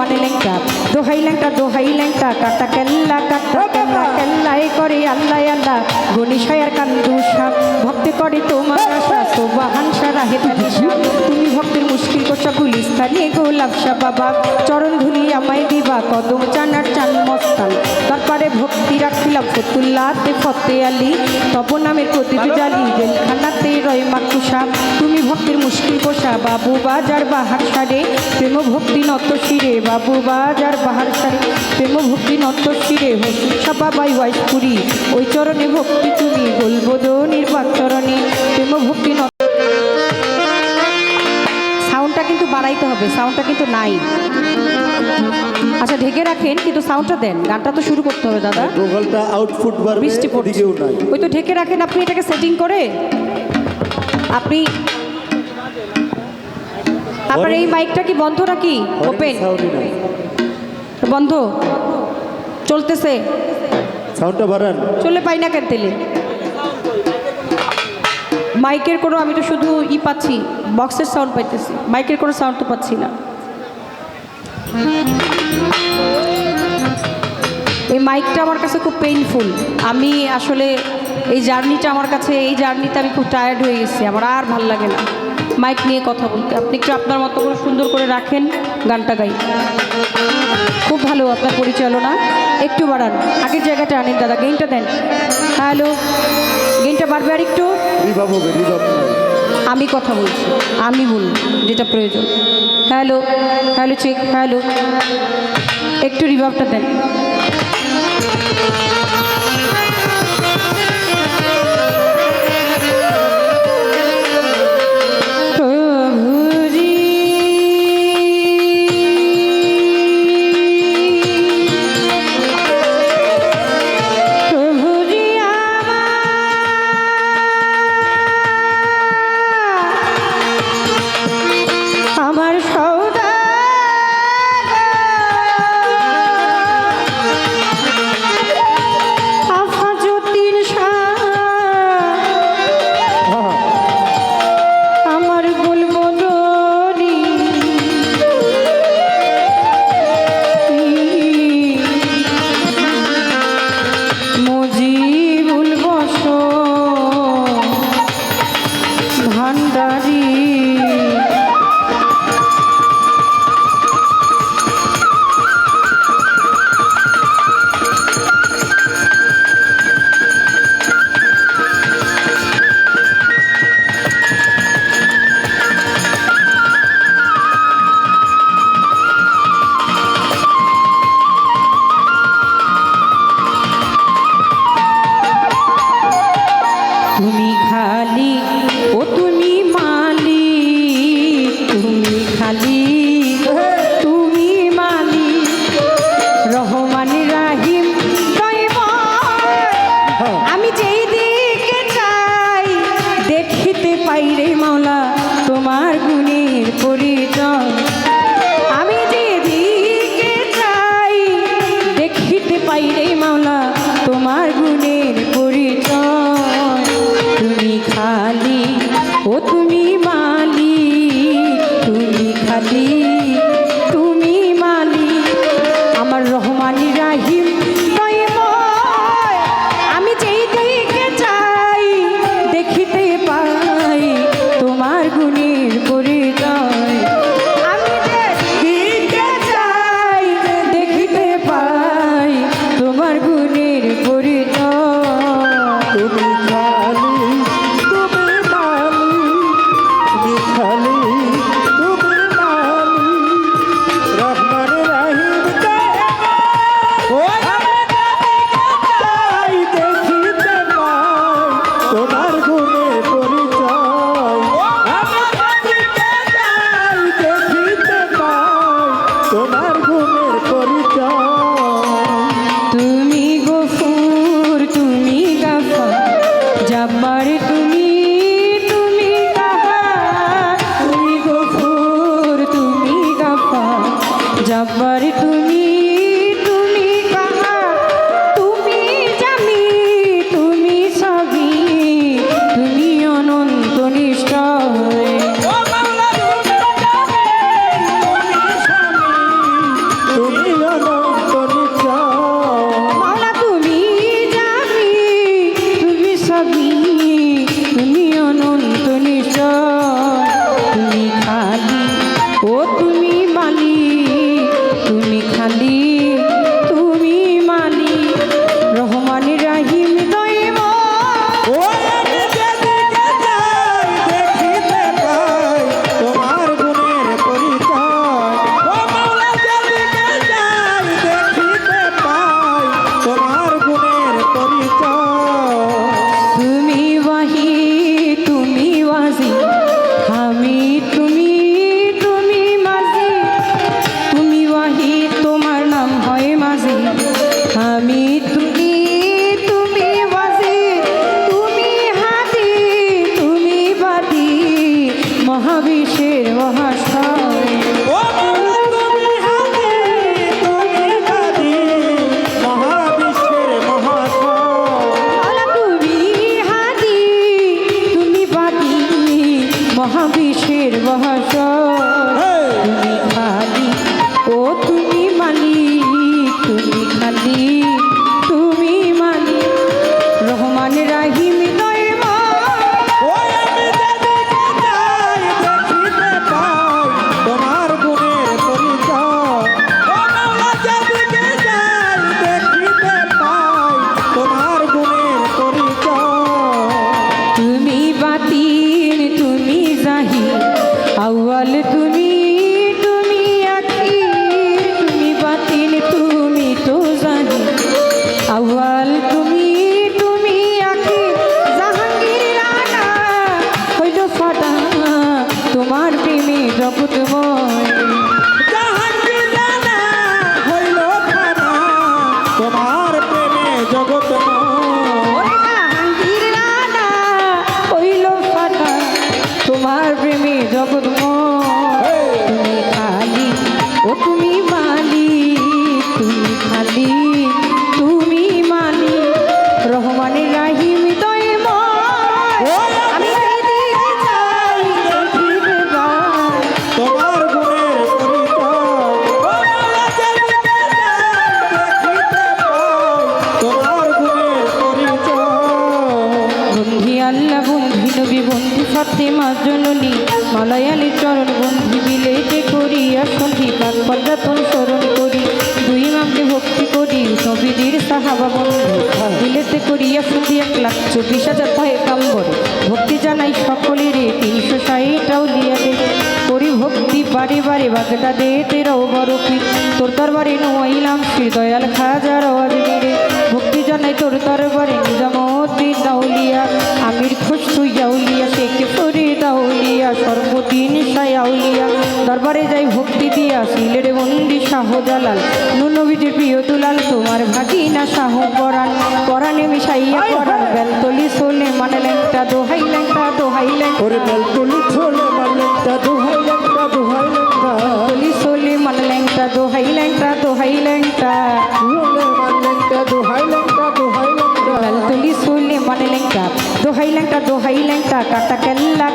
মানে ল্যাংটা, দোহাই ল্যাংটা কাটা কেল্লা কেল্লাই করে আল্লাহ আল্লাহ গণিশায়ার কান্দুষা ভক্তি করে তোমার আশা সোবাহান সারা হেতালিশা তুমি ভক্তের মুশকিল কোষা গুলিস্তানি গোলাপশা বাবা চরণ ধুলি আমায় দিবা কদম চানার চান মস্তান তারপরে ভক্তি রাখিলাম ফতুল্লাতে ফতে আলী তপ নামের প্রতিটি জালি জেলখানাতে রয় মাকুষা তুমি ভক্তের মুশকিল কোষা বাবু বাজার বাহার সারে প্রেম ভক্তি নত শিরে বাবু বাজার বাহার সারে প্রেম ভক্তি নত শিরে হসুষা বাবাই ওয়াইশপুরি ওই চরণে ভক্তি তুমি বলবো নির্বাক চরণে প্রেম ভক্তি নত। সাউন্ডটা কিন্তু বাড়াইতে হবে, সাউন্ডটা কিন্তু নাই। আচ্ছা ঢেকে রাখেন কিন্তু সাউন্ডটা দেন, গানটা তো শুরু করতে হবে দাদা। ভোকালটা আউটপুট বাড়বে, বৃষ্টি পড়ছে ওই তো ঢেকে রাখেন আপনি এটাকে সেটিং করে। আপনি আপনার এই মাইকটা কি বন্ধ নাকি ওপেন? বন্ধ চলতেছে, সাউন্ডটা বাড়ান। চলে পাই না কেন তেলে মাইকের কোনো, আমি তো শুধু পাচ্ছি বক্সের সাউন্ড পাইতেছি, মাইকের কোনো সাউন্ড তো পাচ্ছি না। এই মাইকটা আমার কাছে খুব পেইনফুল। আমি আসলে এই জার্নিটা আমার কাছে, এই জার্নিতে আমি খুব টায়ার্ড হয়ে গেছি, আমার আর ভাল লাগে না মাইক নিয়ে কথা বলতে। আপনি একটু আপনার মতো করে সুন্দর করে রাখেন, গানটা গাই। খুব ভালো আপনার পরিচালনা, একটু বাড়ান, আগের জায়গাটা আনেন দাদা, গেইনটা দেন। হ্যালো, গেইনটা বাড়বে আর একটু। আমি কথা বলছি, আমি বলব যেটা প্রয়োজন। হ্যালো হ্যালো চেক, হ্যালো, একটু রিভার্বটা দেন। মালিক তুমি খালি তুমি মালিক রহমান রাহিম দয়াময় ও আমি যেদিকে যাই দেখিতে পাই তোমার গুণের পরিচয় ও মাওলা যেদিকে যাই দেখিতে পাই তোমার গুণের পরিচয় তুমি ওয়াহি তুমি ওয়াজি আমি তুমি তুমি মাঝি তুমি ওয়াহি তোমার নাম হয় মাঝি আমি তুমি তুমি ওয়াজি তুমি হাদি তুমি বাদি মহাবিশ্বের মহাশয় ও মাওলা তুমি হাদি তুমি দাদি মহাবিশ্বের মহাশয় আলা তুমি হাদি তুমি বাদি মহাবিশ্বের মহাশয় তুমি খালি ও তুমি মালিক তুমি খালি তুমি মালিক রহমান রাহিম দয়াময় ও আমি যেদিকে যাই দেখিতে পাই তোমার গুণের পরিচয় ও মাওলা যেদিকে যাই দেখিতে পাই তোমার গুণের পরিচয় তুমি বাতিন তুমি জাহির আউয়াল তুমি তুমি আখির তুমি বাতিন তুমি তো জাহির আউয়াল তুমি তুমি আখির জাহাঙ্গীর রানা হইল ফাটা তোমার প্রেমে জগৎময় জাহাঙ্গীর রানা হইল ফানা তোমার প্রেমে জগৎময় ওরে জাহাঙ্গীর রানা হইল ফাটা তোমার প্রেমে জগৎময় তুমি খালি ও তুমি মালিক তুমি খালি তুমি মালিক রহমান রাহিম দয়াময় ও আমি যেদিকে যাই দেখিতে পাই তোমার গুণের পরিচয় ও মাওলা যেদিকে যাই দেখিতে পাই তোমার গুণের পরিচয় বন্ধি আল্লাহ বন্ধি নবী বন্ধি ফাতেমা জননী মালায়ালি চরণ বন্ধি বিলেতে করিয়া সন্ধি পাক পর্যাতন স্মরণ করি দুই ইমামকে ভক্তি করি নবীদের সাহাবা বন্ধু বিলেতে করিয়া সন্ধি 1,24,000 ভয়ে কাম্বরে ভক্তি জানাই সকলেরে 360 আউলিয়া দে করি ভক্তি বারে বারে বাগদা দে তেরাও বড় পীর তোর দরবারে নোয়াইলাম শ্রী দয়াল খাজার আওয়াজে ভক্তি জানাই তোর দরবারে নিজামুদ্দিন দাউলিয়া আমির খুশু আউলিয়া শেখ ফরিদ আউলিয়া সর্বদিন শাহ আউলিয়া দরবারে যাই ভক্তি দিয়া সিলের বন্দি শাহ জালাল নুনবীজির প্রিয় দুলাল তোমার ভাগিনা শাহ পরাণ পরাণে মিশাইয়া পরাণ বেলতলি সোলে মানে ল্যাংটা দোহাই ল্যাংটা দোহাই ল্যাংটা ওরে বেলকুলি ছোলে মালেকটা দোহাই ল্যাংটা দোহাই ল্যাংটা তলি সোলে মানে ল্যাংটা দোহাই ল্যাংটা দোহাই ল্যাংটা ছোলে মালেকটা দোহাই ল্যাংটা দোহাই ল্যাংটা বেলতলি সোলে মানে ল্যাংটা দোহাই ল্যাংটা কাটা কেল্লা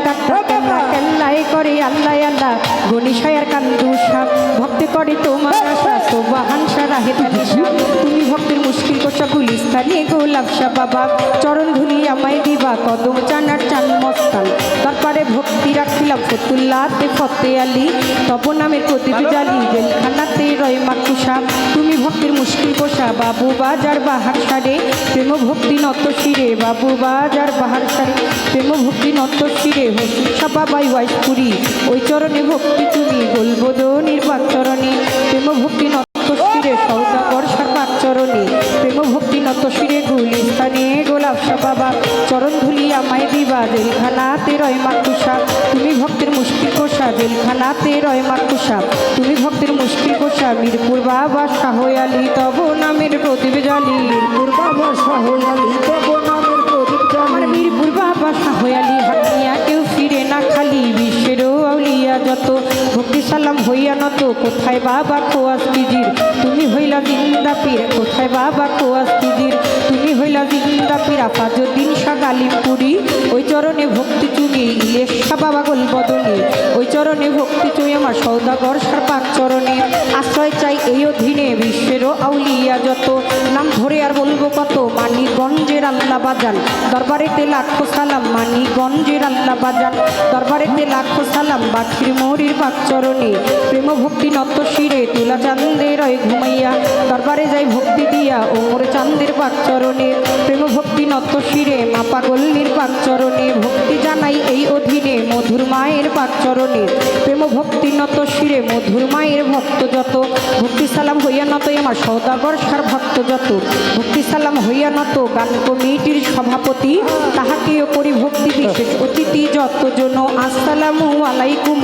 কেল্লাই করে আল্লাহ আল্লাহ গনিশায়ার কান্দু সাপ ভক্তি করে তোমার আশা সোবাহান সারা হেতালিশা তুমি ভক্তির মুশকিল কোষা গুলিস্তানি গোলাপ শাহ বাবা চরণ ধুলি আমায় দিবা কদম চানার চান মস্তান তারপরে ভক্তি রাখিলাম ফতুল্লাতে ফতে আলী তপ নামের প্রদীপ জালি জেলখানাতে রয় মাকুসা তুমি ভক্তির মুশকিল কোষা বাবু বাজার বাহার সারে প্রেম ভক্তি নত শিরে বাবু বাজার বাহার সারে প্রেম ভক্তি নত শিরে হসুন বাবাই ওয়াইশপুরি ওই চরণে ভক্তি তুমি গোলবোধনির চরণে প্রেম ভক্তি নত শিরে সৌদাগর সর্বাক চরণে প্রেম ভক্তি নত শিরে গুলিস্তানে গোলাপ শাহ বাবা চরণ ধুলি আমায় দিবা জেলখানাতে রয় মাকুসা তুমি ভক্তের মুশকিল কোষা জেলখানাতে রয় মাকুসা তুমি ভক্তের মুশকিল কোষা মিরপুর বাবা শাহ আলী তব নামের প্রদীপ জালি মিরপুর বাবা শাহ আলী তব নামের প্রদীপ আমার জালি মিরপুর বাবা শাহ আলী হাতিয়া কেউ ফিরে না খালি বিশ্বেরও আউলিয়া যত ভক্তি সালাম হইয়া নত কোথায় বাবা খোয়াস পিজির তুমি হইলা জিন্দা পীর কোথায় বাবা খোয়াস পিজির তুমি হইলা জিন্দা পীর আফাজুদ্দিন শাহ গালিমপুরি ওই চরণে ভক্তি চুমি ইলেশ শাহ বাবা গোলবদনে ওই চরণে ভক্তি চুই আমার সৌদাগর সার্পাক চরণে আশ্রয় চাই এই অধীনে বিশ্বেরও আউলিয়া যত নাম ধরে আর বলবো কত মানিকগঞ্জের আল্লাহ বাজান দরবারেতে লাখো সালাম মানিকগঞ্জের আল্লাহ বাজান দরবারেতে লাখো সালাম বাখির মৌরির পাক চরণে প্রেম ভক্তি নত শিরে তুলা চান্দের রয় ঘুমাইয়া দরবারে যাই ভক্তি দিয়া ওমর চান্দের পাক চরণে প্রেম ভক্তি নত শিরে মা পাগল্লির পাক চরণে ভক্তি জানাই এই অধীনে মধুর মায়ের পাক চরণে প্রেম ভক্তি নত শিরে মধুর মায়ের ভক্ত যত ভক্তি সালাম হইয়া নতই আমার সৌদাগর সার ভক্ত যত ভক্তি সালাম হইয়া নত গান কমিটির সভাপতি তাহাকেও করি ভক্তি বিশেষ অতিথি যতজন আসসালামু আলাইকুম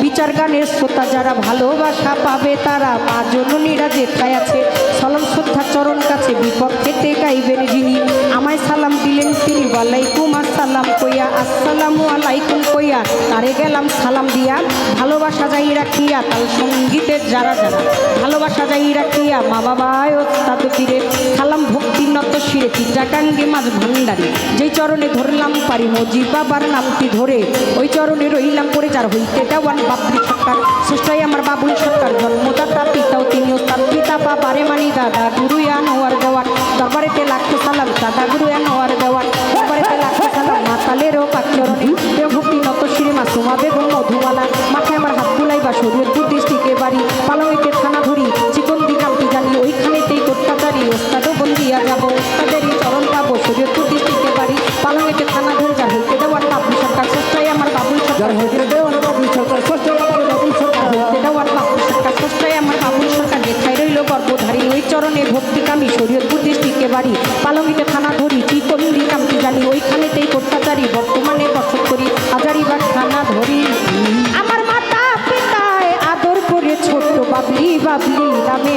বিচার গানের শ্রোতা যারা ভালোবাসা পাবে তারা মা জননীরা যেথায় আছে সালাম শ্রদ্ধা চরণ কাছে বিপক্ষেতে গাইবেন যিনি আমায় সালাম দিলেন তিনি ওয়ালাইকুম আসসালাম কইয়া আসসালামু আলাইকুম কইয়া তারে গেলাম সালাম দিয়া ভালোবাসা যাই রাখিয়া তাল সঙ্গীতের যারা যারা ভালোবাসা যাই রাখিয়া মা বাবায় ওস্তাদ ফিরে সালাম ভক্তি নত শিরে চিত্রাকাঙ্গে মাঝ ভান্ডারি যেই চরণে ধরলাম পারি মজিব বাবার নামটি ধরে ওই চরণে রইলাম পরে যার হইতে দেওয়ান বাবলি সরকার সৃষ্টাই আমার বাবুল সরকার জন্মদাতা পিতাও তিনিও তার পিতা বাবারে মানি দাদা গুরু আনোয়ার দেওয়ান দরবারেতে লাখো সালাম দাদা গুরু আনোয়ার দেওয়ান দরবারেতে লাখো সালাম মাতালেরও পাক চরণে প্রিয় ভক্তি নত শিরে মা সোমা বেগম মধুমালা মাথায় আমার হাত বুলাইবা শরীয়তপুর ডিস্ট্রিক্টে বাড়ি পালংইতে থানা ধরি চিকন্দি কামটি জানি ওইখানেতেই অত্যাচারী ওস্তাদও বন্দিয়া যাবো ওস্তাদেরই চরণ পাবো শরীয়তপুর ডিস্ট্রিক্টে বাড়ি পালংইতে থানা ধরি যার হইতে দেওয়ার বাবুল সরকার সস্তায় আমার বাবুল সরকার যার হইতে দেওয়ান বাবুল সরকার ষষ্ঠ আমার বাবুল সরকার হইতে দেওয়ার বাবুল সরকার সস্তায় আমার বাবুল সরকার যেথায় রইল গর্ভধারী ওই চরণে ভক্তিকামী শরীয়তপুর ডিস্ট্রিক্টে বাড়ি পালংইতে থানা ধরি চিকন্দি কামটি জানি ওইখানেতেই অত্যাচারী বর্তমানে বসত করি হাজারিবাগ থানা ধরি আমার মাতা পিতায় আদর করে ছোট্ট বাবলি বাবলি নামে